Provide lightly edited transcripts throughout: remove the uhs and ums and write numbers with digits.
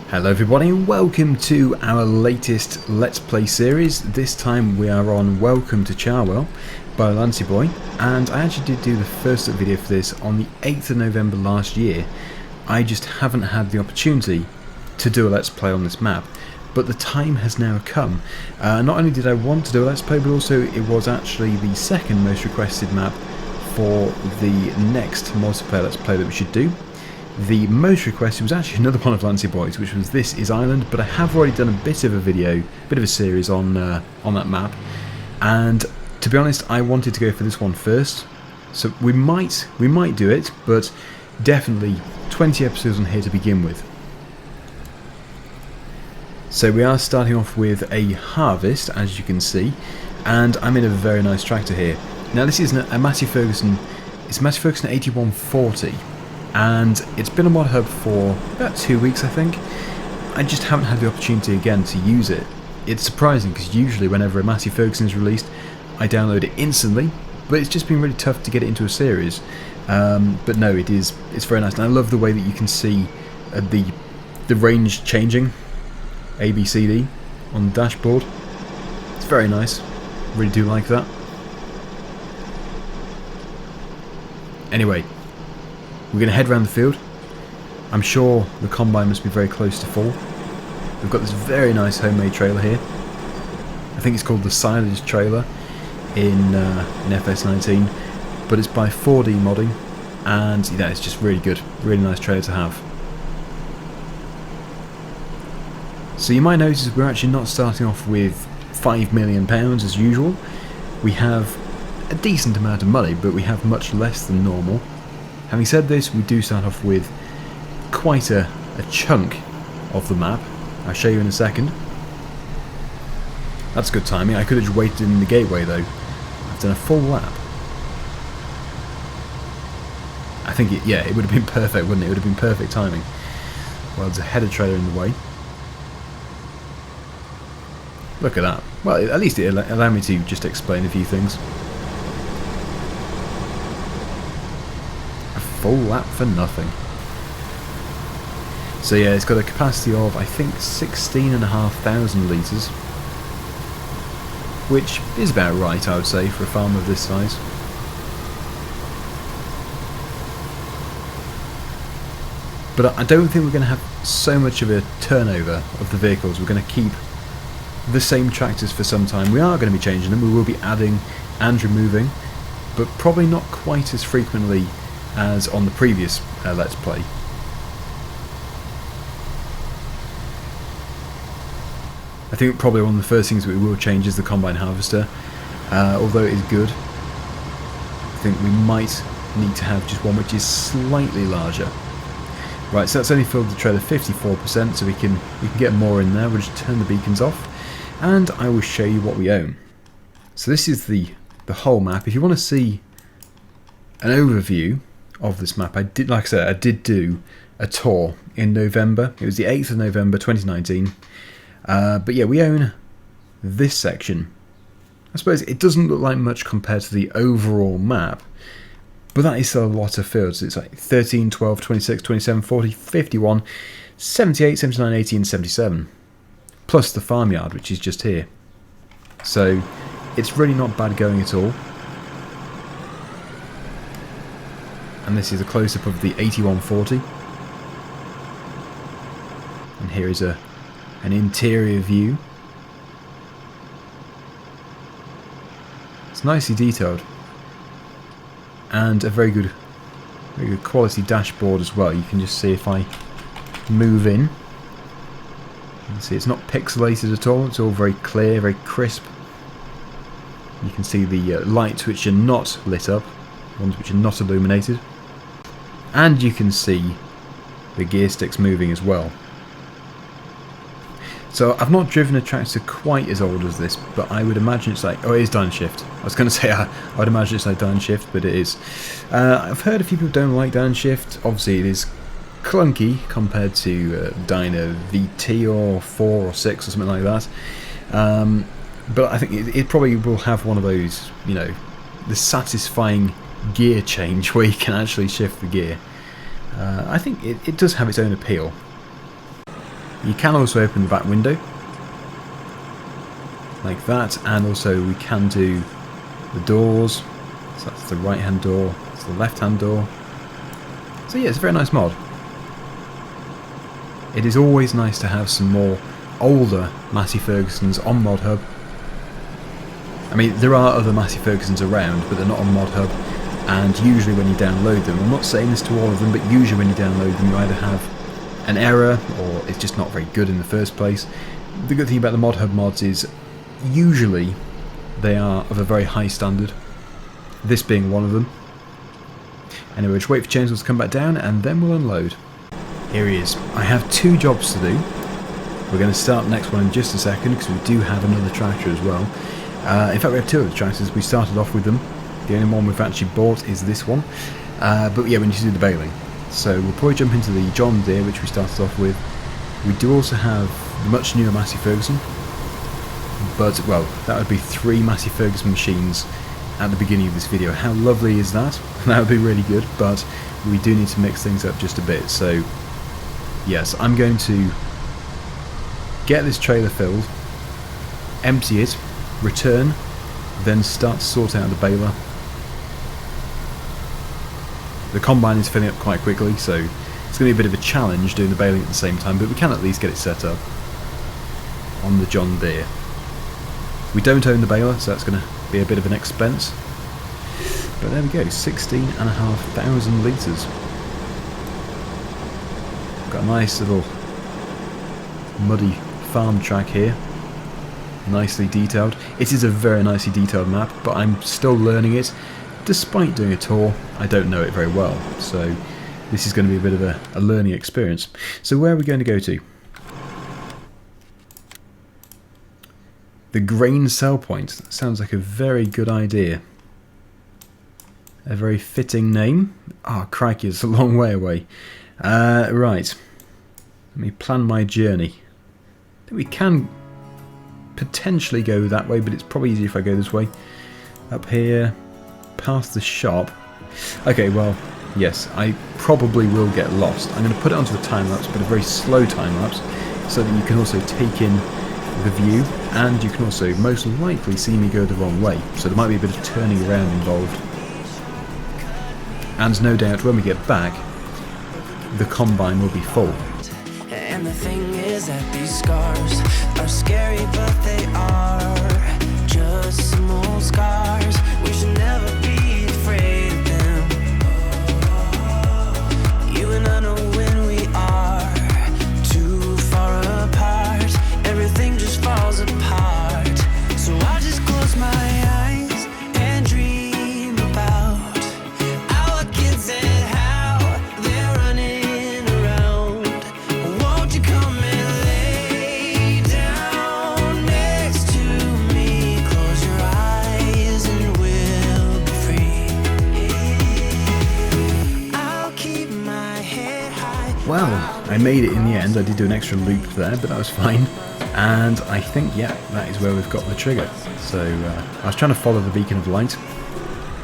Hello everybody and welcome to our latest Let's Play series. This time we are on Welcome to Charwell by Lancy Boy, and I actually did do the first video for this on the 8th of November last year. I just haven't had the opportunity to do a Let's Play on this map, but the time has now come. Not only did I want to do a Let's Play, but also it was actually the second most requested map for the next multiplayer Let's Play that we should do. The most requested was actually another one of Lancy Boy's, which was This Is Ireland, but I have already done a bit of a video, bit of a series on that map, and to be honest, I wanted to go for this one first. So we might do it, but definitely 20 episodes on here to begin with. So we are starting off with a harvest, as you can see, and I'm in a very nice tractor here. Now this is a Massey Ferguson. It's a Massey Ferguson 8140. And it's been on Mod Hub for about 2 weeks, I think. I just haven't had the opportunity again to use it. It's surprising because usually whenever a Massey Ferguson is released, I download it instantly, but it's just been really tough to get it into a series. But no, it's very nice, and I love the way that you can see the range changing, A, B, C, D, on the dashboard. It's very nice. Really do like that. Anyway. We're going to head around the field. I'm sure the combine must be very close to full. We've got this very nice homemade trailer here. I think it's called the Silage trailer in FS19, but it's by 4D modding, and yeah, it's just really good, really nice trailer to have. So you might notice we're actually not starting off with £5 million as usual. We have a decent amount of money, but we have much less than normal. Having said this, we do start off with quite a chunk of the map. I'll show you in a second. That's good timing. I could have just waited in the gateway though. I've done a full lap. I think it would have been perfect, wouldn't it? It would have been perfect timing. Well, there's a header trailer in the way. Look at that. Well, at least it allowed me to just explain a few things. Full lap for nothing. So yeah, it's got a capacity of I think 16,500 litres, which is about right, I would say, for a farm of this size. But I don't think we're going to have so much of a turnover of the vehicles. We're going to keep the same tractors for some time. We are going to be changing them. We will be adding and removing, but probably not quite as frequently as on the previous Let's Play. I think probably one of the first things that we will change is the combine harvester, although it is good. I think we might need to have just one which is slightly larger. Right, so that's only filled the trailer 54%, so we can get more in there. We'll just turn the beacons off, and I will show you what we own. So this is the whole map. If you want to see an overview of this map, like I said, I did do a tour in November. It was the 8th of November 2019. But yeah, we own this section. I suppose it doesn't look like much compared to the overall map, but that is still a lot of fields. It's like 13, 12, 26, 27, 40, 51, 78, 79, 80 and 77. Plus the farmyard, which is just here. So it's really not bad going at all. And this is a close-up of the 8140. And here is an interior view. It's nicely detailed. And a very good quality dashboard as well. You can just see if I move in. You can see it's not pixelated at all. It's all very clear, very crisp. You can see the lights which are not lit up, ones which are not illuminated. And you can see the gear sticks moving as well. So I've not driven a tractor quite as old as this, but I would imagine it's like, oh, it is downshift. I was going to say I would imagine it's like downshift, but it is. I've heard a few people don't like downshift. Obviously it is clunky compared to Dyna VT or 4 or 6 or something like that. But I think it probably will have one of those, you know, the satisfying gear change where you can actually shift the gear. I think it does have its own appeal. You can also open the back window, like that, and also we can do the doors. So that's the right hand door, that's the left hand door. So yeah, it's a very nice mod. It is always nice to have some more older Massey Fergusons on Mod Hub. I mean, there are other Massey Fergusons around, but they're not on Mod Hub, and usually when you download them, I'm not saying this to all of them, but usually when you download them you either have an error, or it's just not very good in the first place. The good thing about the Mod Hub mods is, usually, they are of a very high standard, this being one of them. Anyway, just wait for Chainsaw to come back down, and then we'll unload. Here he is. I have 2 jobs to do. We're going to start the next one in just a second, because we do have another tractor as well. In fact, we have 2 of the tractors. We started off with them. The only one we've actually bought is this one. But yeah, we need to do the baling. So we'll probably jump into the John Deere, which we started off with. We do also have the much newer Massey Ferguson. But, well, that would be 3 Massey Ferguson machines at the beginning of this video. How lovely is that? That would be really good, but we do need to mix things up just a bit. So, yes, I'm going to get this trailer filled, empty it, return, then start to sort out the baler. The combine is filling up quite quickly, so it's going to be a bit of a challenge doing the baling at the same time, but we can at least get it set up on the John Deere. We don't own the baler, so that's going to be a bit of an expense. But there we go, 16,500 litres. Got a nice little muddy farm track here. Nicely detailed. It is a very nicely detailed map, but I'm still learning it. Despite doing a tour, I don't know it very well. So this is going to be a bit of a learning experience. So where are we going to go to? The grain sell point. That sounds like a very good idea. A very fitting name. Oh, crikey, it's a long way away. Right. Let me plan my journey. I think we can potentially go that way, but it's probably easier if I go this way. Up here, past the shop. Okay, well, yes, I probably will get lost. I'm going to put it onto a time-lapse, but a very slow time-lapse, so that you can also take in the view, and you can also most likely see me go the wrong way, so there might be a bit of turning around involved. And no doubt when we get back, the combine will be full. And the thing is that these scars are scary, but they are just some old scars. We should never be afraid of them. You and I know when we are too far apart, everything just falls apart. So I just close my eyes and dream about our kids and how they're running around. Won't you come and lay down next to me? Close your eyes and we'll be free. I'll keep my head high. Well, I made it in the end. I did do an extra loop there, but that was fine. And I think, yeah, that is where we've got the trigger. So I was trying to follow the beacon of light.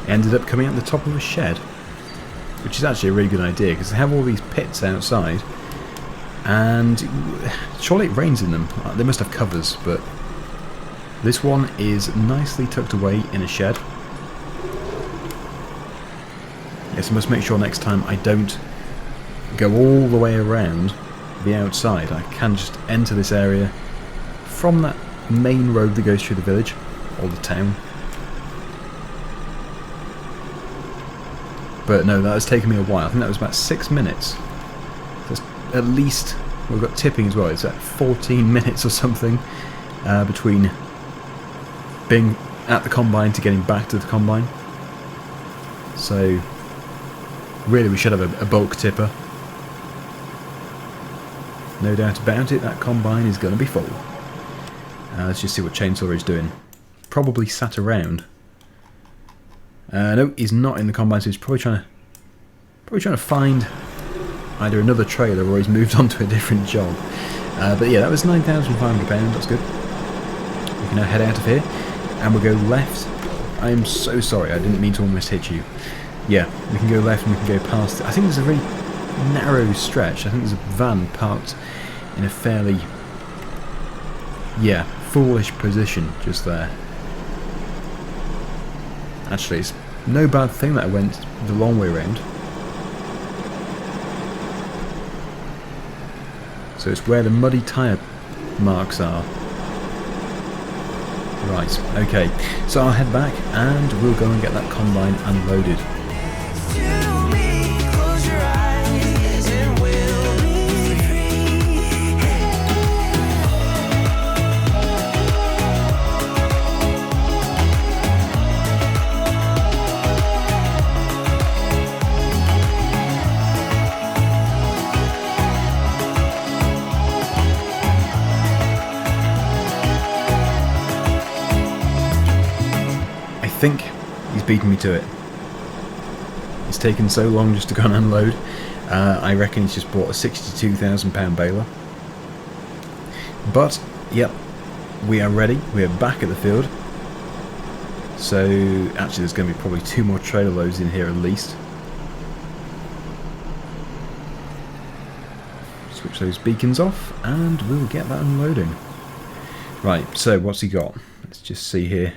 Ended up coming out the top of a shed, which is actually a really good idea because they have all these pits outside, and surely it rains in them. They must have covers, but this one is nicely tucked away in a shed. Yes, I must make sure next time I don't go all the way around the outside. I can just enter this area from that main road that goes through the village, or the town. But no, that has taken me a while. I think that was about 6 minutes. That's at least, we've got tipping as well, it's at 14 minutes or something between being at the combine to getting back to the combine. So really we should have a bulk tipper. No doubt about it, that combine is going to be full. Let's just see what Chainsaw is doing. Probably sat around. No, he's not in the combine, so he's probably trying to find either another trailer or he's moved on to a different job. But yeah, that was £9,500, that's good. We can now head out of here, and we'll go left. I am so sorry, I didn't mean to almost hit you. Yeah, we can go left and we can go past. I think there's a very narrow stretch. I think there's a van parked in a fairly, yeah, foolish position just there. Actually, it's no bad thing that I went the long way round. So it's where the muddy tyre marks are. Right, okay. So I'll head back and we'll go and get that combine unloaded. I think he's beaten me to it. It's taken so long just to go and unload. I reckon he's just bought a £62,000 baler. But, yep, we are ready. We are back at the field. So, actually there's going to be probably 2 more trailer loads in here at least. Switch those beacons off and we'll get that unloading. Right, so what's he got? Let's just see here.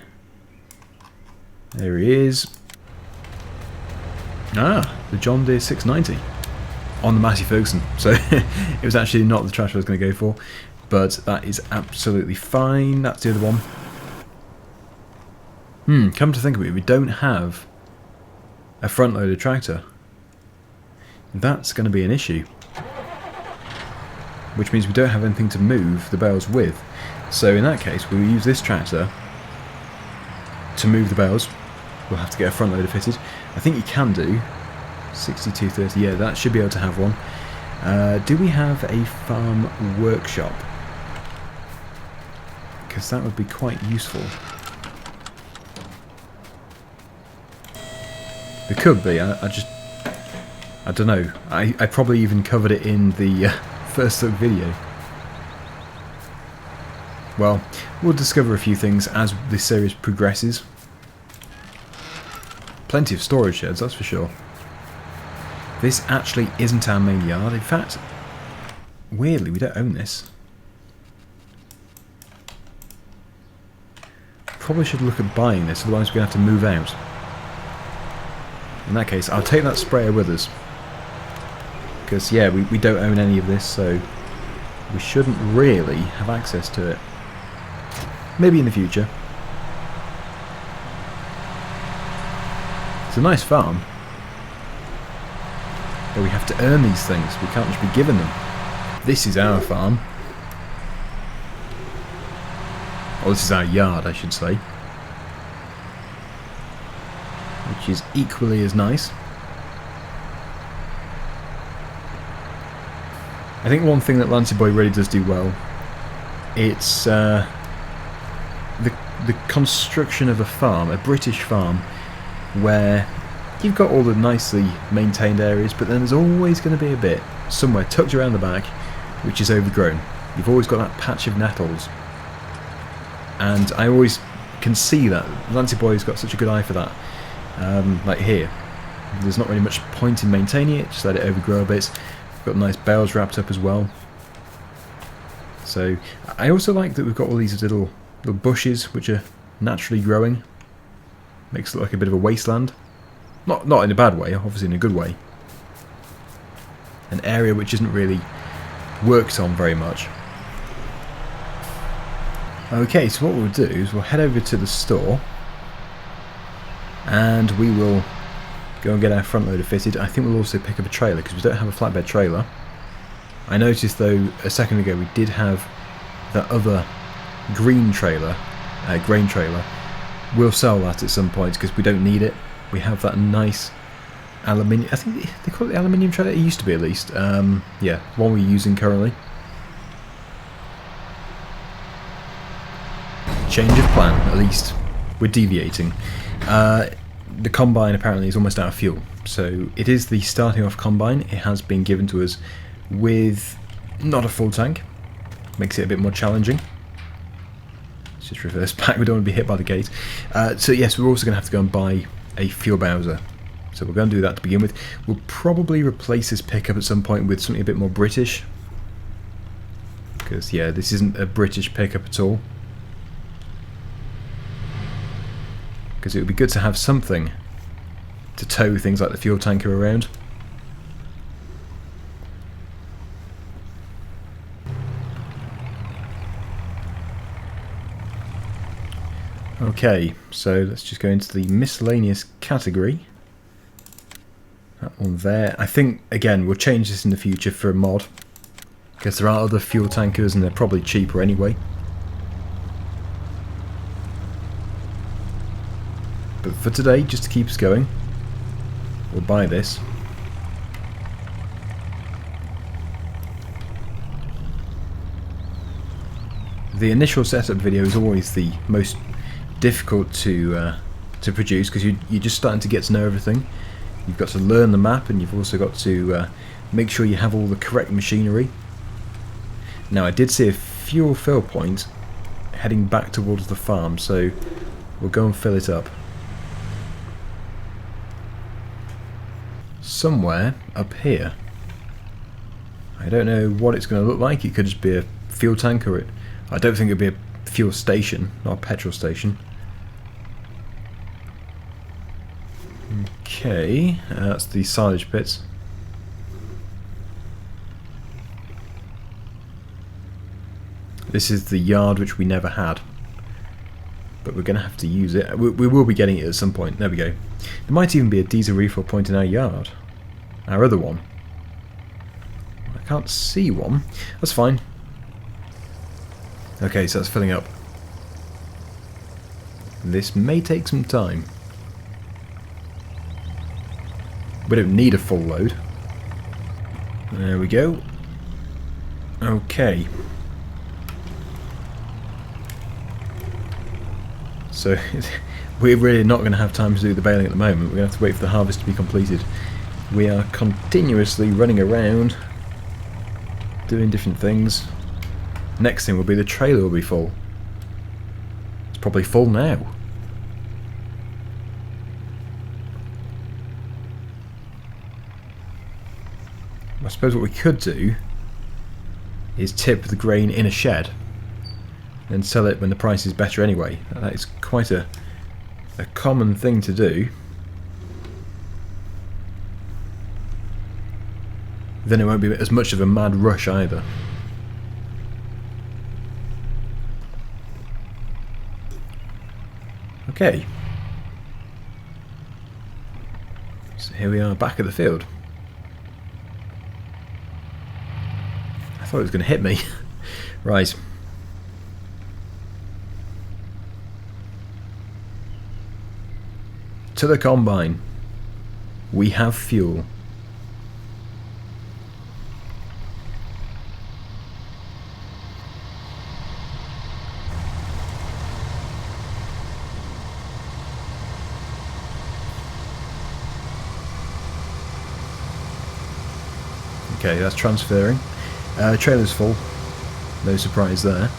There he is. Ah, the John Deere 690 on the Massey Ferguson. So it was actually not the tractor I was going to go for, but that is absolutely fine. That's the other one. Come to think of it, we don't have a front loader tractor. That's going to be an issue. Which means we don't have anything to move the bales with. So in that case, we'll use this tractor to move the bales. We'll have to get a front loader fitted. I think you can do 6230. Yeah, that should be able to have one. Do we have a farm workshop? Because that would be quite useful. There could be. I don't know. I probably even covered it in the first look video. Well, we'll discover a few things as this series progresses. Plenty of storage sheds, that's for sure. This actually isn't our main yard. In fact, weirdly, we don't own this. Probably should look at buying this, otherwise we're going to have to move out. In that case, I'll take that sprayer with us. Because, yeah, we don't own any of this, so we shouldn't really have access to it. Maybe in the future. It's a nice farm. But we have to earn these things. We can't just be given them. This is our farm. Or this is our yard, I should say. Which is equally as nice. I think one thing that Lancy Boy really does do well, it's the construction of a farm, a British farm, where you've got all the nicely maintained areas, but then there's always going to be a bit somewhere tucked around the back which is overgrown. You've always got that patch of nettles, and I always can see that. Lancy Boy's got such a good eye for that. Like here, there's not really much point in maintaining it, just let it overgrow a bit. Got nice bales wrapped up as well. So I also like that we've got all these little bushes which are naturally growing. Makes it look like a bit of a wasteland. Not in a bad way, obviously in a good way. An area which isn't really worked on very much. Okay, so what we'll do is we'll head over to the store and we will go and get our front loader fitted. I think we'll also pick up a trailer because we don't have a flatbed trailer. I noticed though a second ago we did have that other green trailer, grain trailer. We'll sell that at some point because we don't need it. We have that nice aluminium, I think they call it the aluminium trailer, it used to be at least. Yeah, one we're using currently. Change of plan, at least. We're deviating. The combine apparently is almost out of fuel, so it is the starting off combine. It has been given to us with not a full tank. Makes it a bit more challenging. Let's just reverse back, we don't want to be hit by the gate. So yes, we're also going to have to go and buy a fuel bowser. So we're going to do that to begin with. We'll probably replace this pickup at some point with something a bit more British. Because, yeah, this isn't a British pickup at all. Because it would be good to have something to tow things like the fuel tanker around. Okay, so let's just go into the miscellaneous category. That one there. I think, again, we'll change this in the future for a mod. Because there are other fuel tankers and they're probably cheaper anyway. But for today, just to keep us going, we'll buy this. The initial setup video is always the most difficult to produce, because you're just starting to get to know everything. You've got to learn the map, and you've also got to make sure you have all the correct machinery. Now, I did see a fuel fill point heading back towards the farm, so we'll go and fill it up. Somewhere up here. I don't know what it's going to look like. It could just be a fuel tank, or I don't think it'd be a fuel station, not a petrol station. Okay, that's the silage pits. This is the yard which we never had, but we're going to have to use it. We will be getting it at some point. There we go. There might even be a diesel refill point in our yard. Our other one. I can't see one. That's fine. Okay, so that's filling up. This may take some time. We don't need a full load. There we go. Okay. So we're really not going to have time to do the baling at the moment. We're going to have to wait for the harvest to be completed. We are continuously running around doing different things. Next thing will be the trailer will be full. It's probably full now. I suppose what we could do is tip the grain in a shed and sell it when the price is better anyway. That is quite a common thing to do. Then it won't be as much of a mad rush either. Okay. So here we are back at the field. I thought it was going to hit me. Right. To the combine. We have fuel. Okay, that's transferring. Trailer's full. No surprise there.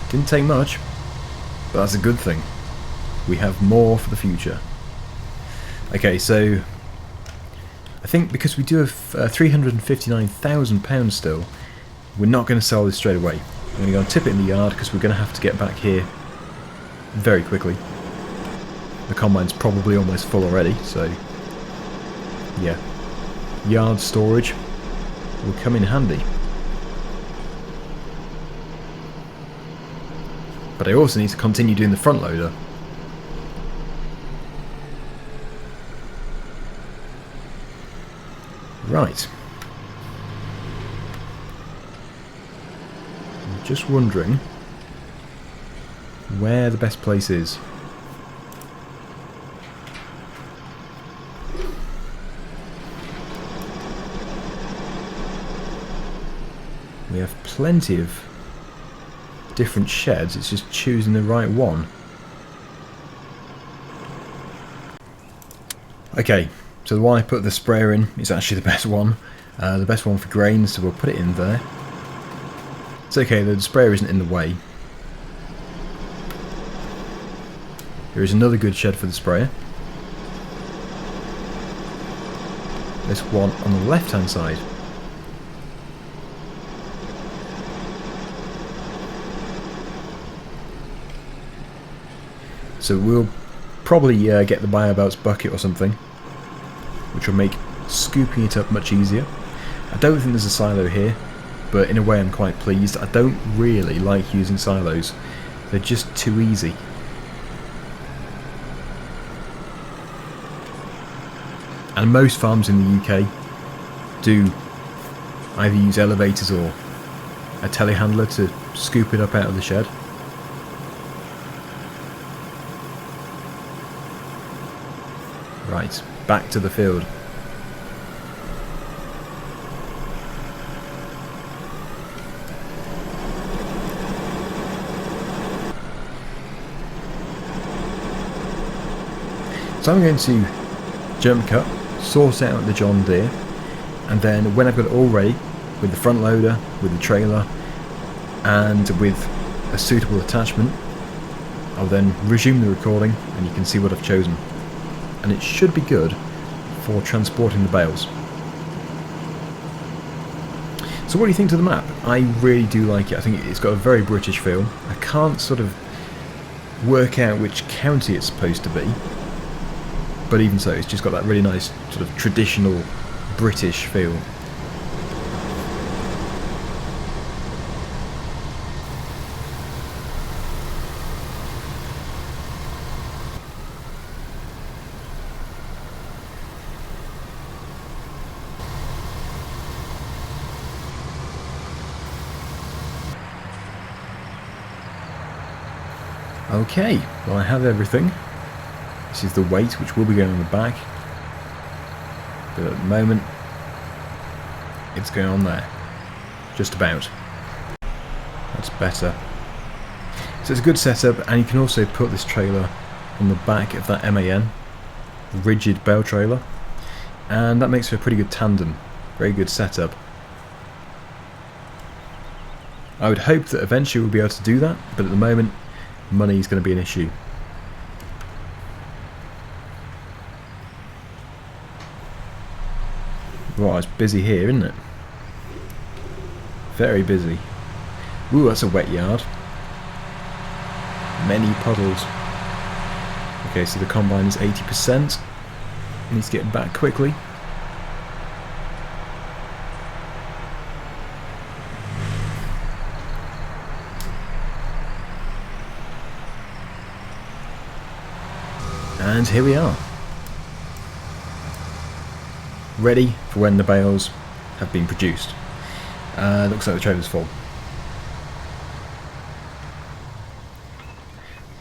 Didn't take much, but that's a good thing. We have more for the future. Okay, so I think because we do have £359,000 still, we're not going to sell this straight away. I'm going to go and tip it in the yard because we're going to have to get back here very quickly. The combine's probably almost full already, so yeah. Yard storage will come in handy. But I also need to continue doing the front loader. Right. I'm just wondering where the best place is. We have plenty of different sheds, it's just choosing the right one. Okay, so the one I put the sprayer in is actually the best one. The best one for grain, so we'll put it in there. It's okay, the sprayer isn't in the way. There is another good shed for the sprayer. This one on the left hand side. So we'll probably get the buy-abouts bucket or something, which will make scooping it up much easier. I don't think there's a silo here, but in a way I'm quite pleased. I don't really like using silos. They're just too easy. And most farms in the UK do either use elevators or a telehandler to scoop it up out of the shed. Right, back to the field. So I'm going to jump cut, sort out the John Deere, and then when I've got it all ready, with the front loader, with the trailer, and with a suitable attachment, I'll then resume the recording and you can see what I've chosen. And it should be good for transporting the bales. So what do you think to the map? I really do like it. I think it's got a very British feel. I can't sort of work out which county it's supposed to be, but even so, it's just got that really nice sort of traditional British feel. Okay, well I have everything. This is the weight which will be going on the back, but at the moment it's going on there, just about. That's better. So it's a good setup, and you can also put this trailer on the back of that MAN, rigid bale trailer, and that makes for a pretty good tandem. Very good setup. I would hope that eventually we'll be able to do that, but at the moment money is going to be an issue. Right, it's busy here, isn't it? Very busy. Ooh, that's a wet yard. Many puddles. Okay, so the combine is 80%. Needs to get back quickly. And here we are. Ready for when the bales have been produced. Looks like the trailer's full.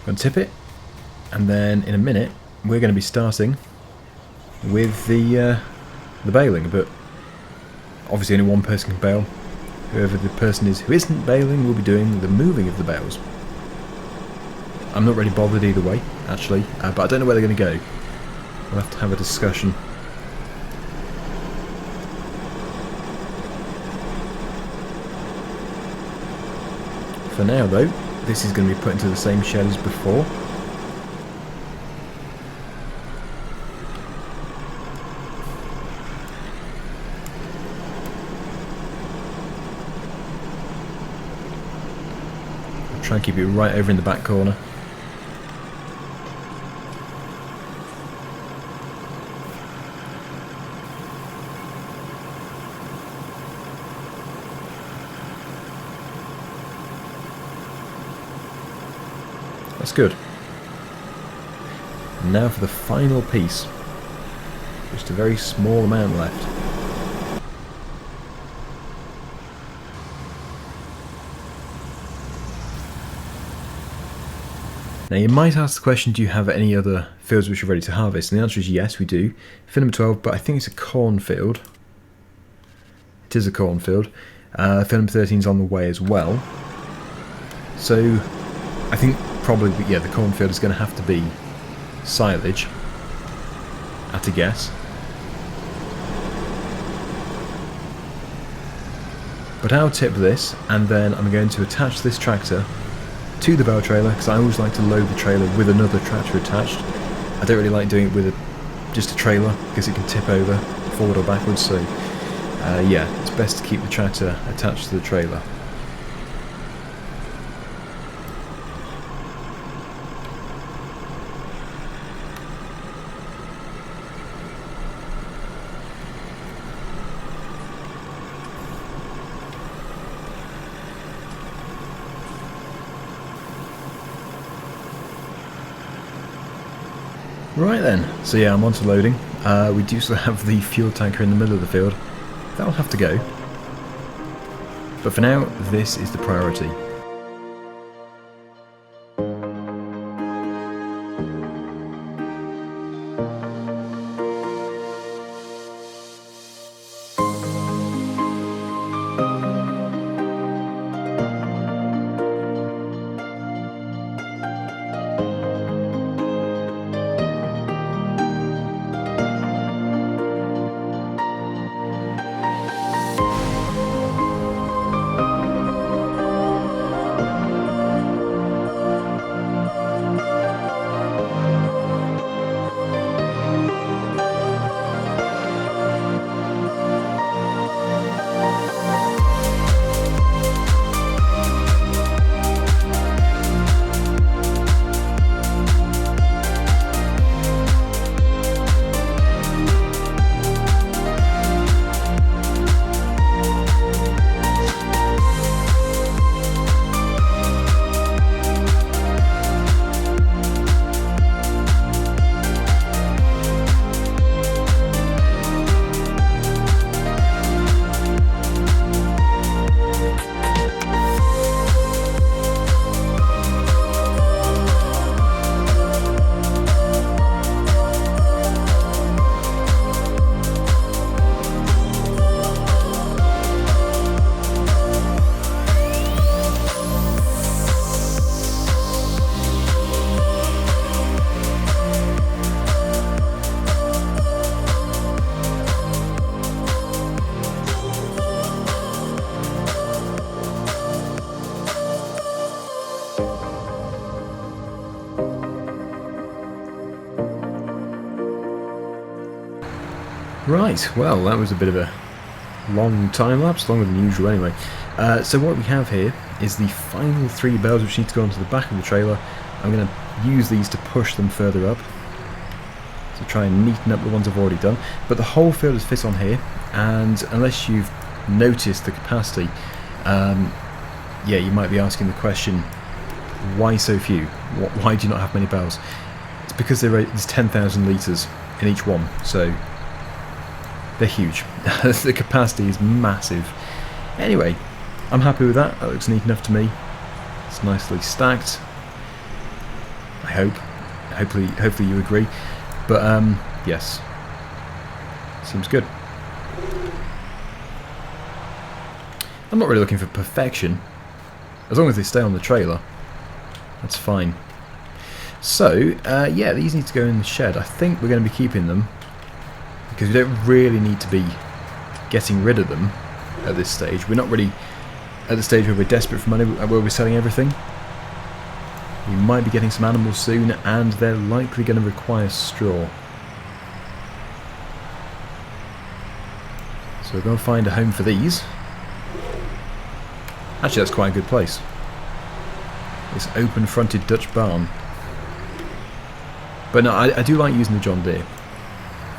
I'm going to tip it, and then in a minute we're going to be starting with the baling, but obviously only one person can bale. Whoever the person is who isn't baling will be doing the moving of the bales. I'm not really bothered either way, actually, but I don't know where they're going to go. We'll have to have a discussion. For now though, this is going to be put into the same shed as before. I'll try and keep it right over in the back corner. That's good. And now for the final piece. Just a very small amount left. Now you might ask the question, do you have any other fields which are ready to harvest? And the answer is yes, we do. Field number 12, but I think it's a cornfield. It is a cornfield. Field number 13 is on the way as well. So I think probably, yeah, the cornfield is going to have to be silage, at a guess. But I'll tip this, and then I'm going to attach this tractor to the bale trailer, because I always like to load the trailer with another tractor attached. I don't really like doing it with just a trailer, because it can tip over forward or backwards, so yeah, it's best to keep the tractor attached to the trailer. Right then, so yeah, I'm on to loading. We do still have the fuel tanker in the middle of the field. That'll have to go. But for now, this is the priority. Right, well, that was a bit of a long time lapse, longer than usual anyway. So what we have here is the final 3 bales which need to go onto the back of the trailer. I'm going to use these to push them further up, to try and neaten up the ones I've already done. But the whole field is fit on here, and unless you've noticed the capacity, yeah, you might be asking the question, why so few? Why do you not have many bales? It's because there's 10,000 litres in each one, so they're huge. The capacity is massive. Anyway, I'm happy with that. That looks neat enough to me. It's nicely stacked. I hope. Hopefully you agree. But yes, seems good. I'm not really looking for perfection. As long as they stay on the trailer, that's fine. So yeah, these need to go in the shed. I think we're going to be keeping them, because we don't really need to be getting rid of them at this stage. We're not really at the stage where we're desperate for money, where we're selling everything. We might be getting some animals soon, and they're likely going to require straw. So we're going to find a home for these. Actually, that's quite a good place. This open-fronted Dutch barn. But no, I do like using the John Deere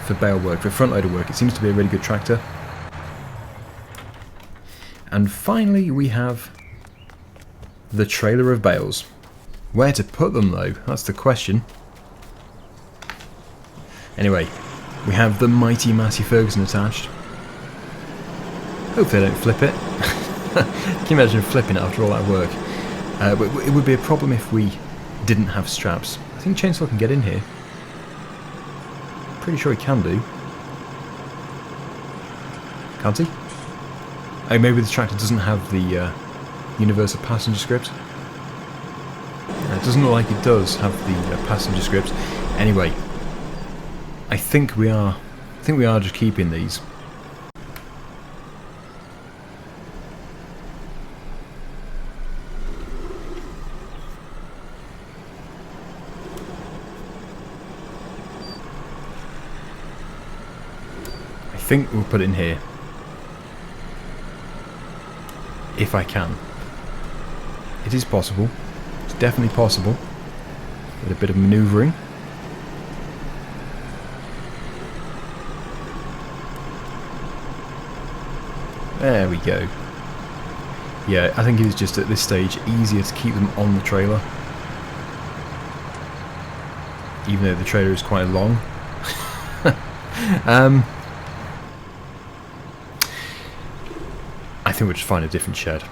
for bale work, for front loader work. It seems to be a really good tractor. And finally we have the trailer of bales. Where to put them though? That's the question. Anyway, we have the mighty Massey Ferguson attached. Hopefully I don't flip it. Can you imagine flipping it after all that work? It would be a problem if we didn't have straps. I think Chainsaw can get in here. Pretty sure he can do. Can't he? Oh, maybe the tractor doesn't have the universal passenger script. It doesn't look like it does have the passenger script. Anyway, I think we are just keeping these. I think we'll put it in here, if I can. It is possible. It's definitely possible. With a bit of manoeuvring. There we go. Yeah, I think it is just at this stage easier to keep them on the trailer. even though the trailer is quite long. I think we'll just find a different shed.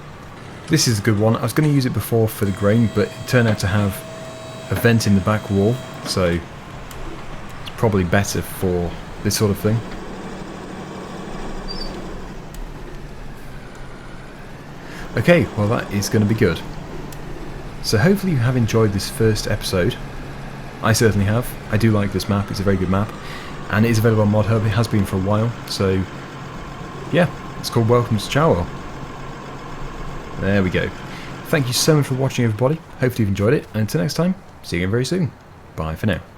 This is a good one. I was going to use it before for the grain, but it turned out to have a vent in the back wall, so it's probably better for this sort of thing. Okay, well that is going to be good. So hopefully you have enjoyed this first episode. I certainly have. I do like this map, it's a very good map. And it is available on Mod Hub, it has been for a while. So yeah, it's called Welcome to Charwell. There we go. Thank you so much for watching, everybody. Hopefully you've enjoyed it. And until next time, see you again very soon. Bye for now.